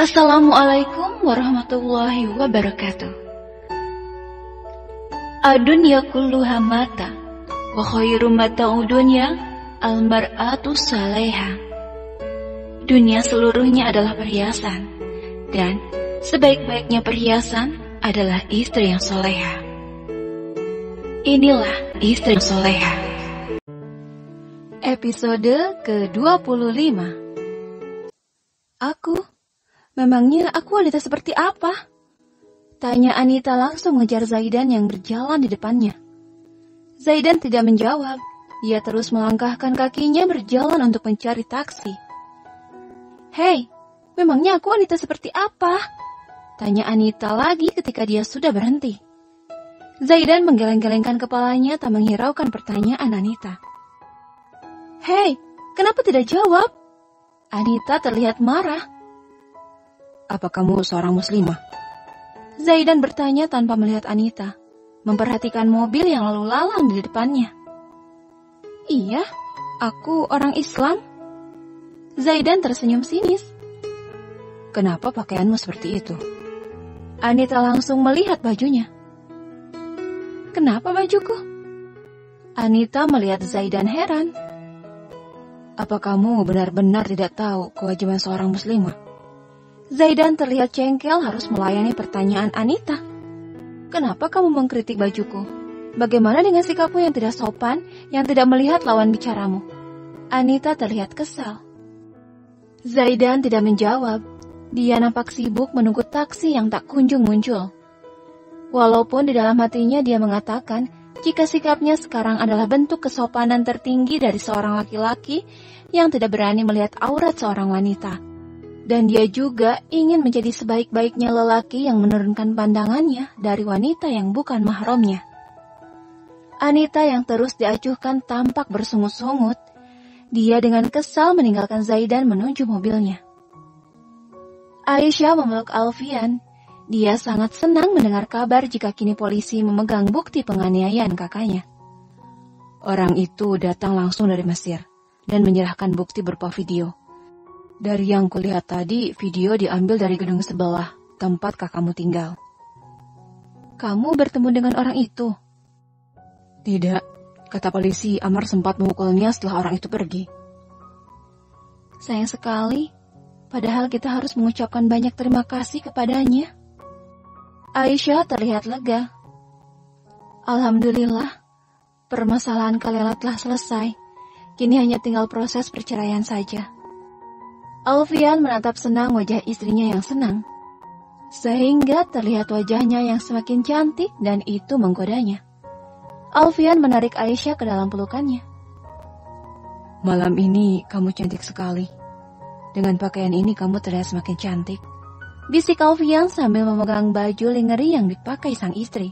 Assalamualaikum warahmatullahi wabarakatuh. Ad-dunya kulluha mata, wa khairu mata'ud dunya al-mar'atu salihah. Dunia seluruhnya adalah perhiasan, dan sebaik-baiknya perhiasan adalah istri yang soleha. Inilah istri yang soleha. Episode ke-25. Memangnya aku wanita seperti apa? Tanya Anita langsung mengejar Zaidan yang berjalan di depannya. Zaidan tidak menjawab. Dia terus melangkahkan kakinya berjalan untuk mencari taksi. Hei, memangnya aku wanita seperti apa? Tanya Anita lagi ketika dia sudah berhenti. Zaidan menggeleng-gelengkan kepalanya tak menghiraukan pertanyaan Anita. Hei, kenapa tidak jawab? Anita terlihat marah. Apa kamu seorang muslimah? Zaidan bertanya tanpa melihat Anita, memperhatikan mobil yang lalu lalang di depannya. Iya, aku orang Islam. Zaidan tersenyum sinis. Kenapa pakaianmu seperti itu? Anita langsung melihat bajunya. Kenapa bajuku? Anita melihat Zaidan heran. Apa kamu benar-benar tidak tahu kewajiban seorang muslimah? Zaidan terlihat cengkel harus melayani pertanyaan Anita. Kenapa kamu mengkritik bajuku? Bagaimana dengan sikapmu yang tidak sopan, yang tidak melihat lawan bicaramu? Anita terlihat kesal. Zaidan tidak menjawab. Dia nampak sibuk menunggu taksi yang tak kunjung muncul. Walaupun di dalam hatinya dia mengatakan, jika sikapnya sekarang adalah bentuk kesopanan tertinggi dari seorang laki-laki yang tidak berani melihat aurat seorang wanita. Dan dia juga ingin menjadi sebaik-baiknya lelaki yang menurunkan pandangannya dari wanita yang bukan mahramnya. Anita yang terus diacuhkan tampak bersungut-sungut. Dia dengan kesal meninggalkan Zaidan menuju mobilnya. Aisyah memeluk Alfian. Dia sangat senang mendengar kabar jika kini polisi memegang bukti penganiayaan kakaknya. Orang itu datang langsung dari Mesir dan menyerahkan bukti berupa video. Dari yang kulihat tadi, video diambil dari gedung sebelah, tempat kakakmu tinggal. Kamu bertemu dengan orang itu? Tidak, kata polisi, Amar sempat memukulnya setelah orang itu pergi. Sayang sekali, padahal kita harus mengucapkan banyak terima kasih kepadanya. Aisyah terlihat lega. Alhamdulillah, permasalahan kalian telah selesai. Kini hanya tinggal proses perceraian saja. Alfian menatap senang wajah istrinya yang senang, sehingga terlihat wajahnya yang semakin cantik dan itu menggodanya. Alfian menarik Aisyah ke dalam pelukannya. Malam ini kamu cantik sekali. Dengan pakaian ini kamu terlihat semakin cantik. Bisik Alfian sambil memegang baju lingerie yang dipakai sang istri.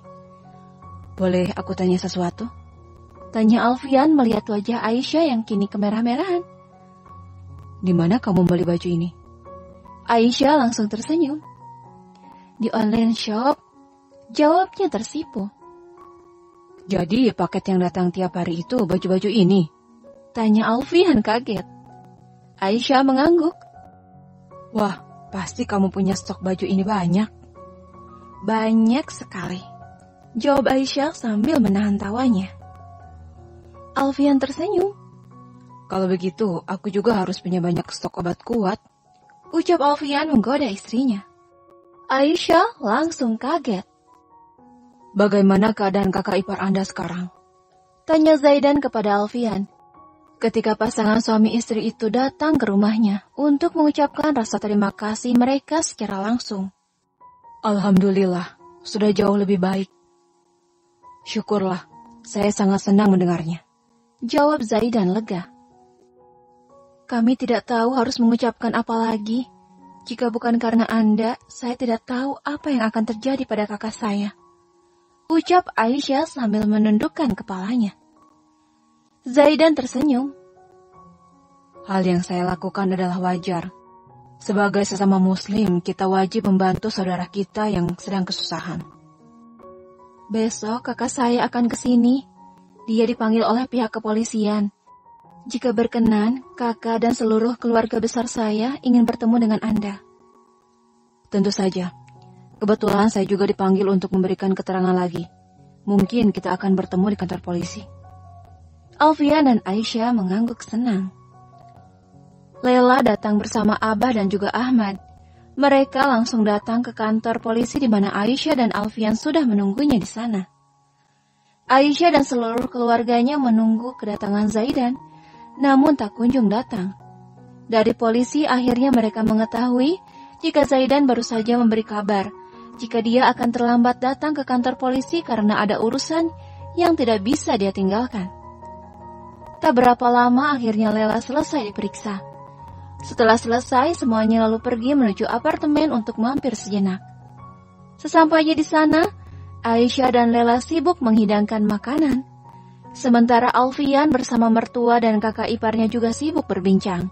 Boleh aku tanya sesuatu? Tanya Alfian melihat wajah Aisyah yang kini kemerah-merahan. Di mana kamu beli baju ini? Aisyah langsung tersenyum. Di online shop. Jawabnya tersipu. Jadi paket yang datang tiap hari itu baju-baju ini? Tanya Alfian kaget. Aisyah mengangguk. Wah, pasti kamu punya stok baju ini banyak. Banyak sekali. Jawab Aisyah sambil menahan tawanya. Alfian tersenyum. Kalau begitu, aku juga harus punya banyak stok obat kuat. Ucap Alfian menggoda istrinya. Aisyah langsung kaget. Bagaimana keadaan kakak ipar Anda sekarang? Tanya Zaidan kepada Alfian. Ketika pasangan suami istri itu datang ke rumahnya untuk mengucapkan rasa terima kasih mereka secara langsung. Alhamdulillah, sudah jauh lebih baik. Syukurlah, saya sangat senang mendengarnya. Jawab Zaidan lega. Kami tidak tahu harus mengucapkan apa lagi. Jika bukan karena Anda, saya tidak tahu apa yang akan terjadi pada kakak saya. Ucap Aisyah sambil menundukkan kepalanya. Zaidan tersenyum. Hal yang saya lakukan adalah wajar. Sebagai sesama muslim, kita wajib membantu saudara kita yang sedang kesusahan. Besok kakak saya akan ke sini. Dia dipanggil oleh pihak kepolisian. Jika berkenan, kakak dan seluruh keluarga besar saya ingin bertemu dengan Anda. Tentu saja. Kebetulan saya juga dipanggil untuk memberikan keterangan lagi. Mungkin kita akan bertemu di kantor polisi. Alfian dan Aisyah mengangguk senang. Lela datang bersama Abah dan juga Ahmad. Mereka langsung datang ke kantor polisi di mana Aisyah dan Alfian sudah menunggunya di sana. Aisyah dan seluruh keluarganya menunggu kedatangan Zaidan, namun tak kunjung datang. Dari polisi akhirnya mereka mengetahui jika Zaidan baru saja memberi kabar jika dia akan terlambat datang ke kantor polisi karena ada urusan yang tidak bisa dia tinggalkan. Tak berapa lama akhirnya Lela selesai diperiksa. Setelah selesai, semuanya lalu pergi menuju apartemen untuk mampir sejenak. Sesampainya di sana, Aisyah dan Lela sibuk menghidangkan makanan. Sementara Alfian bersama mertua dan kakak iparnya juga sibuk berbincang.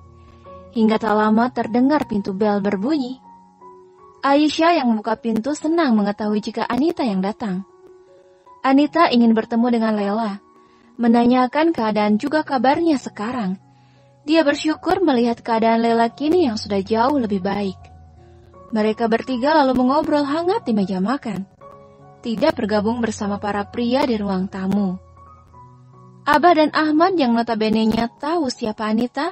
Hingga tak lama terdengar pintu bel berbunyi. Aisyah yang membuka pintu senang mengetahui jika Anita yang datang. Anita ingin bertemu dengan Lela, menanyakan keadaan juga kabarnya sekarang. Dia bersyukur melihat keadaan Lela kini yang sudah jauh lebih baik. Mereka bertiga lalu mengobrol hangat di meja makan. Tidak bergabung bersama para pria di ruang tamu. Abah dan Ahmad yang notabene-nya tahu siapa Anita,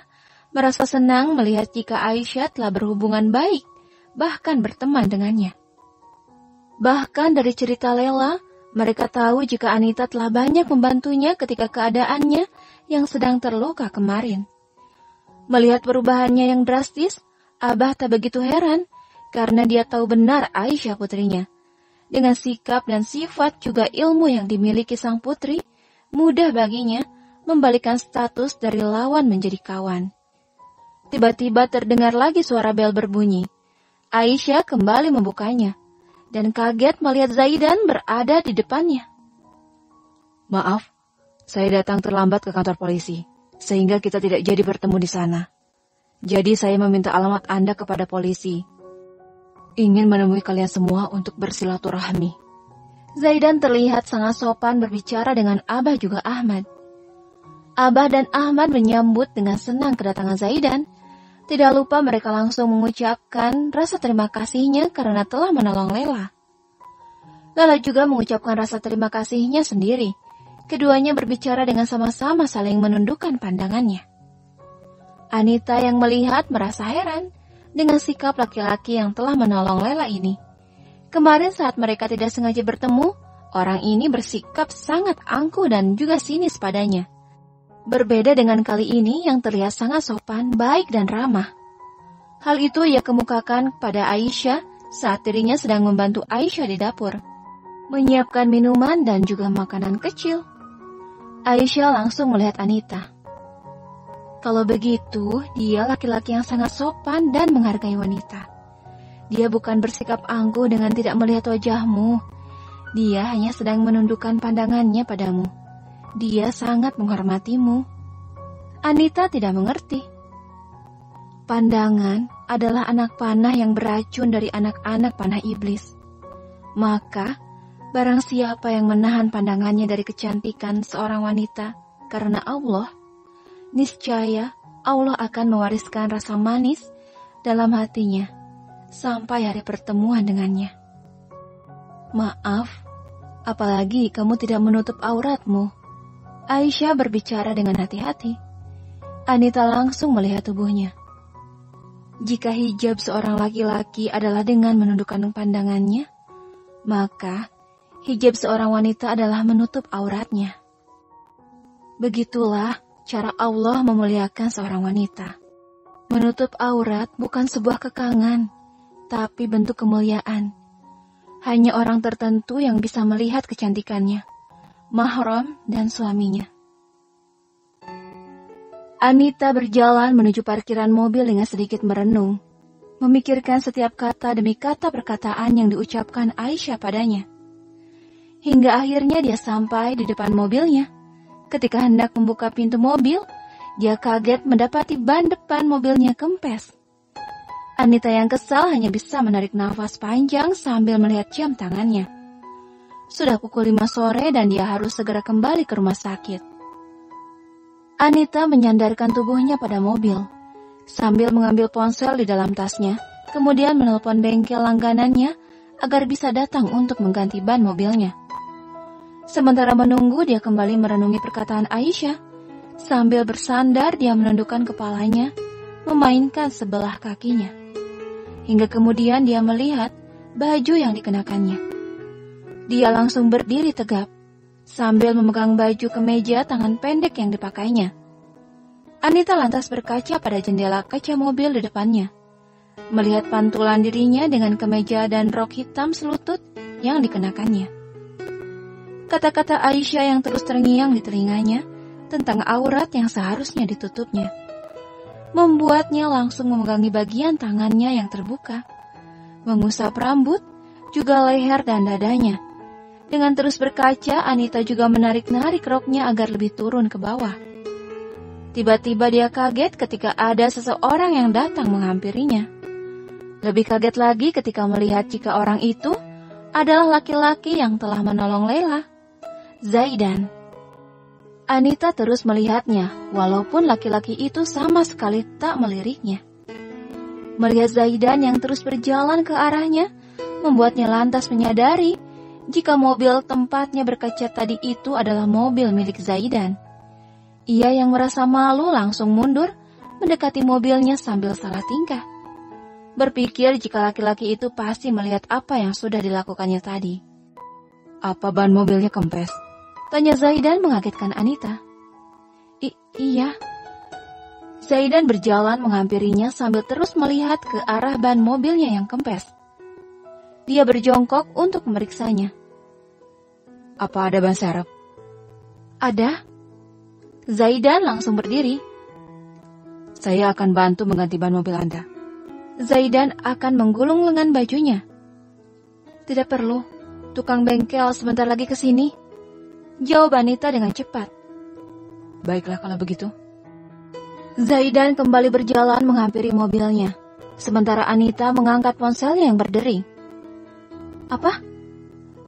merasa senang melihat jika Aisyah telah berhubungan baik, bahkan berteman dengannya. Bahkan dari cerita Lela, mereka tahu jika Anita telah banyak membantunya ketika keadaannya yang sedang terluka kemarin. Melihat perubahannya yang drastis, Abah tak begitu heran karena dia tahu benar Aisyah putrinya. Dengan sikap dan sifat juga ilmu yang dimiliki sang putri, mudah baginya membalikkan status dari lawan menjadi kawan. Tiba-tiba terdengar lagi suara bel berbunyi. Aisyah kembali membukanya dan kaget melihat Zaidan berada di depannya. Maaf, saya datang terlambat ke kantor polisi, sehingga kita tidak jadi bertemu di sana. Jadi saya meminta alamat Anda kepada polisi. Ingin menemui kalian semua untuk bersilaturahmi. Zaidan terlihat sangat sopan berbicara dengan Abah juga Ahmad. Abah dan Ahmad menyambut dengan senang kedatangan Zaidan. Tidak lupa mereka langsung mengucapkan rasa terima kasihnya karena telah menolong Lela. Lela juga mengucapkan rasa terima kasihnya sendiri. Keduanya berbicara dengan sama-sama saling menundukkan pandangannya. Anita yang melihat merasa heran dengan sikap laki-laki yang telah menolong Lela ini. Kemarin saat mereka tidak sengaja bertemu, orang ini bersikap sangat angkuh dan juga sinis padanya. Berbeda dengan kali ini yang terlihat sangat sopan, baik dan ramah. Hal itu ia kemukakan kepada Aisyah saat dirinya sedang membantu Aisyah di dapur, menyiapkan minuman dan juga makanan kecil. Aisyah langsung melihat Anita. Kalau begitu, dia laki-laki yang sangat sopan dan menghargai wanita. Dia bukan bersikap angkuh dengan tidak melihat wajahmu. Dia hanya sedang menundukkan pandangannya padamu. Dia sangat menghormatimu. Anita tidak mengerti. Pandangan adalah anak panah yang beracun dari anak-anak panah iblis. Maka, barang siapa yang menahan pandangannya dari kecantikan seorang wanita karena Allah, niscaya Allah akan mewariskan rasa manis dalam hatinya sampai hari pertemuan dengannya. Maaf, apalagi kamu tidak menutup auratmu. Aisyah berbicara dengan hati-hati. Anita langsung melihat tubuhnya. Jika hijab seorang laki-laki adalah dengan menundukkan pandangannya, maka hijab seorang wanita adalah menutup auratnya. Begitulah cara Allah memuliakan seorang wanita. Menutup aurat bukan sebuah kekangan, tapi bentuk kemuliaan. Hanya orang tertentu yang bisa melihat kecantikannya, mahram dan suaminya. Anita berjalan menuju parkiran mobil dengan sedikit merenung, memikirkan setiap kata demi kata perkataan yang diucapkan Aisyah padanya. Hingga akhirnya dia sampai di depan mobilnya. Ketika hendak membuka pintu mobil, dia kaget mendapati ban depan mobilnya kempes. Anita yang kesal hanya bisa menarik nafas panjang sambil melihat jam tangannya. Sudah pukul 5 sore dan dia harus segera kembali ke rumah sakit. Anita menyandarkan tubuhnya pada mobil, sambil mengambil ponsel di dalam tasnya, kemudian menelpon bengkel langganannya agar bisa datang untuk mengganti ban mobilnya. Sementara menunggu, dia kembali merenungi perkataan Aisyah. Sambil bersandar, dia menundukkan kepalanya, memainkan sebelah kakinya. Hingga kemudian dia melihat baju yang dikenakannya. Dia langsung berdiri tegap, sambil memegang baju kemeja tangan pendek yang dipakainya. Anita lantas berkaca pada jendela kaca mobil di depannya, melihat pantulan dirinya dengan kemeja dan rok hitam selutut yang dikenakannya. Kata-kata Aisyah yang terus terngiang di telinganya tentang aurat yang seharusnya ditutupnya membuatnya langsung memegangi bagian tangannya yang terbuka, mengusap rambut, juga leher dan dadanya. Dengan terus berkaca, Anita juga menarik-narik roknya agar lebih turun ke bawah. Tiba-tiba dia kaget ketika ada seseorang yang datang menghampirinya. Lebih kaget lagi ketika melihat jika orang itu adalah laki-laki yang telah menolong Laila, Zaidan. Anita terus melihatnya, walaupun laki-laki itu sama sekali tak meliriknya. Melihat Zaidan yang terus berjalan ke arahnya, membuatnya lantas menyadari jika mobil tempatnya berkaca tadi itu adalah mobil milik Zaidan. Ia yang merasa malu langsung mundur, mendekati mobilnya sambil salah tingkah. Berpikir jika laki-laki itu pasti melihat apa yang sudah dilakukannya tadi. "Apa ban mobilnya kempes?" tanya Zaidan mengagetkan Anita. Iya. Zaidan berjalan menghampirinya sambil terus melihat ke arah ban mobilnya yang kempes. Dia berjongkok untuk memeriksanya. "Apa ada ban serep?" "Ada." Zaidan langsung berdiri. "Saya akan bantu mengganti ban mobil Anda." Zaidan akan menggulung lengan bajunya. "Tidak perlu, tukang bengkel sebentar lagi ke sini," jawab Anita dengan cepat. "Baiklah kalau begitu." Zaidan kembali berjalan menghampiri mobilnya, sementara Anita mengangkat ponselnya yang berdering. "Apa?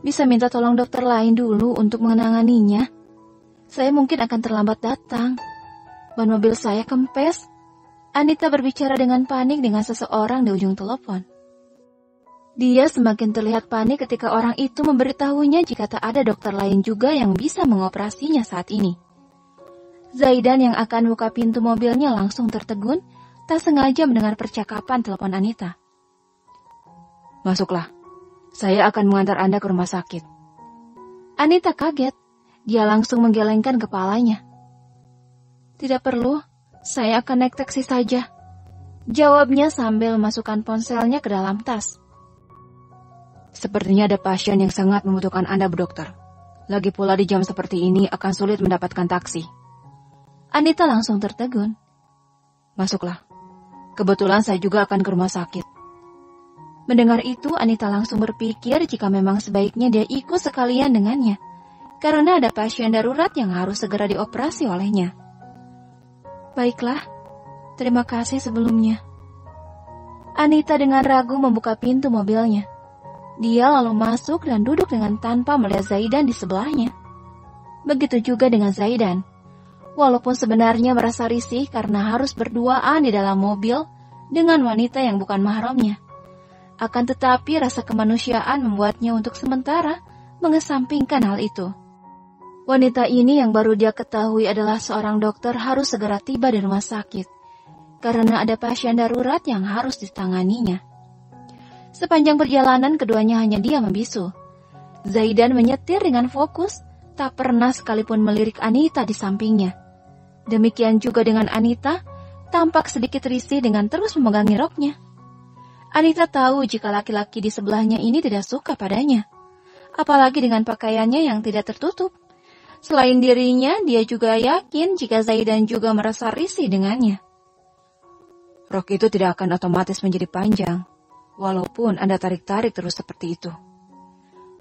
Bisa minta tolong dokter lain dulu untuk mengenanganinya? Saya mungkin akan terlambat datang. Ban mobil saya kempes." Anita berbicara dengan panik dengan seseorang di ujung telepon. Dia semakin terlihat panik ketika orang itu memberitahunya jika tak ada dokter lain juga yang bisa mengoperasinya saat ini. Zaidan yang akan buka pintu mobilnya langsung tertegun, tak sengaja mendengar percakapan telepon Anita. "Masuklah, saya akan mengantar Anda ke rumah sakit." Anita kaget. Dia langsung menggelengkan kepalanya. "Tidak perlu, saya akan naik taksi saja," jawabnya sambil memasukkan ponselnya ke dalam tas. "Sepertinya ada pasien yang sangat membutuhkan Anda, Bu Dokter. Lagi pula di jam seperti ini akan sulit mendapatkan taksi." Anita langsung tertegun. "Masuklah. Kebetulan saya juga akan ke rumah sakit." Mendengar itu, Anita langsung berpikir jika memang sebaiknya dia ikut sekalian dengannya, karena ada pasien darurat yang harus segera dioperasi olehnya. "Baiklah, terima kasih sebelumnya." Anita dengan ragu membuka pintu mobilnya. Dia lalu masuk dan duduk dengan tanpa melihat Zaidan di sebelahnya. Begitu juga dengan Zaidan. Walaupun sebenarnya merasa risih karena harus berduaan di dalam mobil dengan wanita yang bukan mahramnya. Akan tetapi rasa kemanusiaan membuatnya untuk sementara mengesampingkan hal itu. Wanita ini yang baru dia ketahui adalah seorang dokter harus segera tiba di rumah sakit, karena ada pasien darurat yang harus ditanganinya. Sepanjang perjalanan keduanya hanya diam membisu. Zaidan menyetir dengan fokus, tak pernah sekalipun melirik Anita di sampingnya. Demikian juga dengan Anita, tampak sedikit risih dengan terus memegangi roknya. Anita tahu jika laki-laki di sebelahnya ini tidak suka padanya, apalagi dengan pakaiannya yang tidak tertutup. Selain dirinya, dia juga yakin jika Zaidan juga merasa risih dengannya. "Rok itu tidak akan otomatis menjadi panjang, walaupun Anda tarik-tarik terus seperti itu,"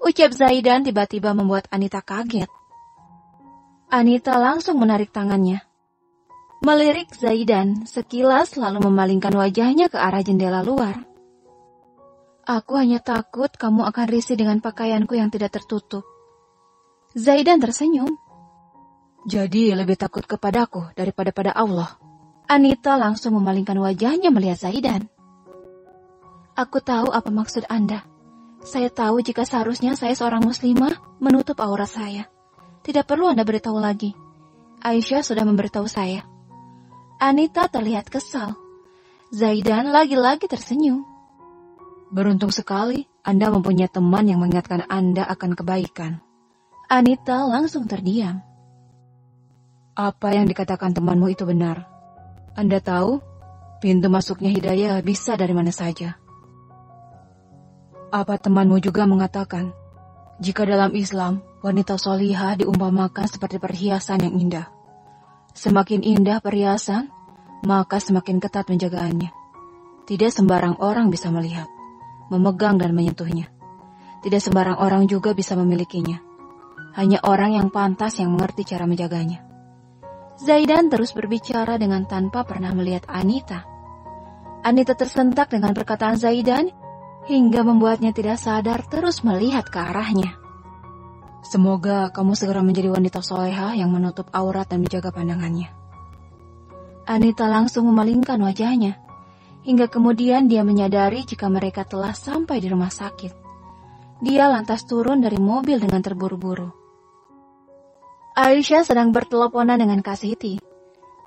ucap Zaidan tiba-tiba membuat Anita kaget. Anita langsung menarik tangannya, melirik Zaidan, sekilas lalu memalingkan wajahnya ke arah jendela luar. "Aku hanya takut kamu akan risih dengan pakaianku yang tidak tertutup." Zaidan tersenyum. "Jadi lebih takut kepadaku daripada pada Allah?" Anita langsung memalingkan wajahnya melihat Zaidan. Aku tahu apa maksud Anda. Saya tahu jika seharusnya saya seorang muslimah menutup aurat saya. Tidak perlu Anda beritahu lagi. Aisyah sudah memberitahu saya. Anita terlihat kesal. Zaidan lagi-lagi tersenyum. Beruntung sekali Anda mempunyai teman yang mengingatkan Anda akan kebaikan. Anita langsung terdiam. Apa yang dikatakan temanmu itu benar. Anda tahu, pintu masuknya hidayah bisa dari mana saja. Apa temanmu juga mengatakan, jika dalam Islam, wanita solihah diumpamakan seperti perhiasan yang indah. Semakin indah perhiasan, maka semakin ketat penjagaannya. Tidak sembarang orang bisa melihat, memegang dan menyentuhnya. Tidak sembarang orang juga bisa memilikinya. Hanya orang yang pantas yang mengerti cara menjaganya. Zaidan terus berbicara dengan tanpa pernah melihat Anita. Anita tersentak dengan perkataan Zaidan, hingga membuatnya tidak sadar terus melihat ke arahnya. Semoga kamu segera menjadi wanita solehah yang menutup aurat dan menjaga pandangannya. Anita langsung memalingkan wajahnya, hingga kemudian dia menyadari jika mereka telah sampai di rumah sakit. Dia lantas turun dari mobil dengan terburu-buru. Aisyah sedang berteleponan dengan Kak Siti.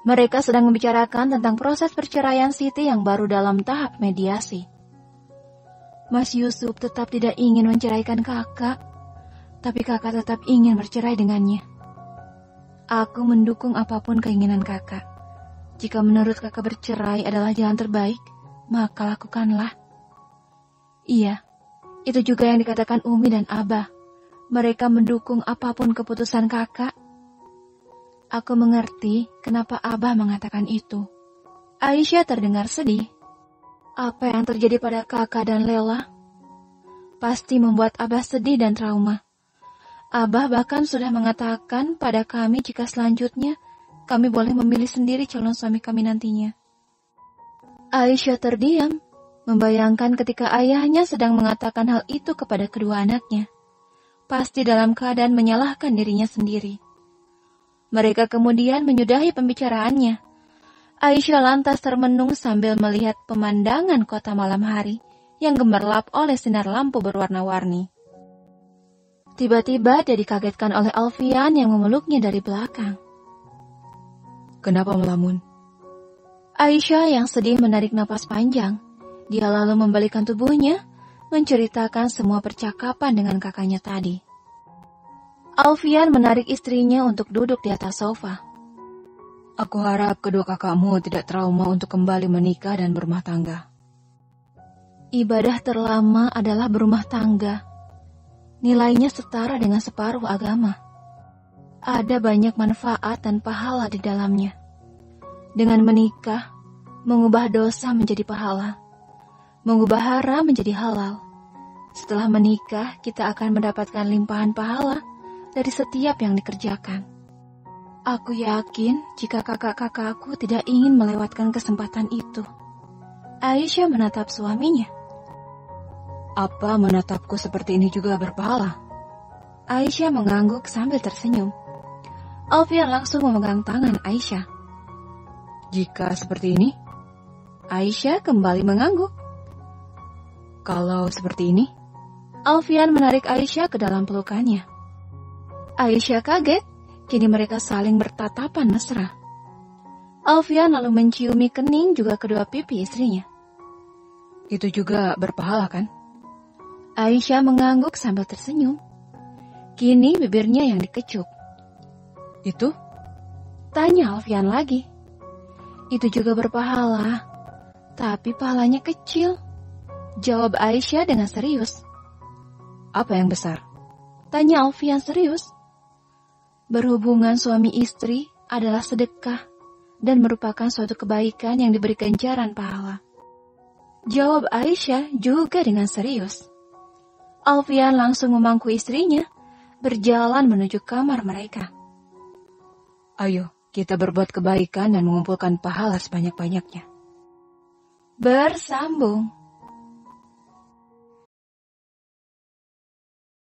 Mereka sedang membicarakan tentang proses perceraian Siti yang baru dalam tahap mediasi. Mas Yusuf tetap tidak ingin menceraikan kakak, tapi kakak tetap ingin bercerai dengannya. Aku mendukung apapun keinginan kakak. Jika menurut kakak bercerai adalah jalan terbaik, maka lakukanlah. Iya, itu juga yang dikatakan Umi dan Abah. Mereka mendukung apapun keputusan kakak. Aku mengerti kenapa Abah mengatakan itu. Aisyah terdengar sedih. Apa yang terjadi pada kakak dan Lela pasti membuat Abah sedih dan trauma. Abah bahkan sudah mengatakan pada kami jika selanjutnya kami boleh memilih sendiri calon suami kami nantinya. Aisyah terdiam, membayangkan ketika ayahnya sedang mengatakan hal itu kepada kedua anaknya. Pasti dalam keadaan menyalahkan dirinya sendiri. Mereka kemudian menyudahi pembicaraannya. Aisyah lantas termenung sambil melihat pemandangan kota malam hari yang gemerlap oleh sinar lampu berwarna-warni. Tiba-tiba dia dikagetkan oleh Alfian yang memeluknya dari belakang. Kenapa melamun? Aisyah yang sedih menarik napas panjang. Dia lalu membalikkan tubuhnya, menceritakan semua percakapan dengan kakaknya tadi. Alfian menarik istrinya untuk duduk di atas sofa. Aku harap kedua kakakmu tidak trauma untuk kembali menikah dan berumah tangga. Ibadah terlama adalah berumah tangga. Nilainya setara dengan separuh agama. Ada banyak manfaat dan pahala di dalamnya. Dengan menikah, mengubah dosa menjadi pahala. Mengubah haram menjadi halal. Setelah menikah, kita akan mendapatkan limpahan pahala dari setiap yang dikerjakan. Aku yakin jika kakak-kakakku tidak ingin melewatkan kesempatan itu. Aisyah menatap suaminya. Apa menatapku seperti ini juga berpahala? Aisyah mengangguk sambil tersenyum. Alfian langsung memegang tangan Aisyah. Jika seperti ini, Aisyah kembali mengangguk. Kalau seperti ini, Alfian menarik Aisyah ke dalam pelukannya. Aisyah kaget. Kini mereka saling bertatapan mesra. Alfian lalu menciumi kening juga kedua pipi istrinya. Itu juga berpahala kan? Aisyah mengangguk sambil tersenyum. Kini bibirnya yang dikecup. Itu? Tanya Alfian lagi. Itu juga berpahala, tapi pahalanya kecil. Jawab Aisyah dengan serius. Apa yang besar? Tanya Alfian serius. Berhubungan suami istri adalah sedekah dan merupakan suatu kebaikan yang diberi ganjaran pahala. Jawab Aisyah juga dengan serius. Alfian langsung memangku istrinya, berjalan menuju kamar mereka. Ayo, kita berbuat kebaikan dan mengumpulkan pahala sebanyak-banyaknya. Bersambung.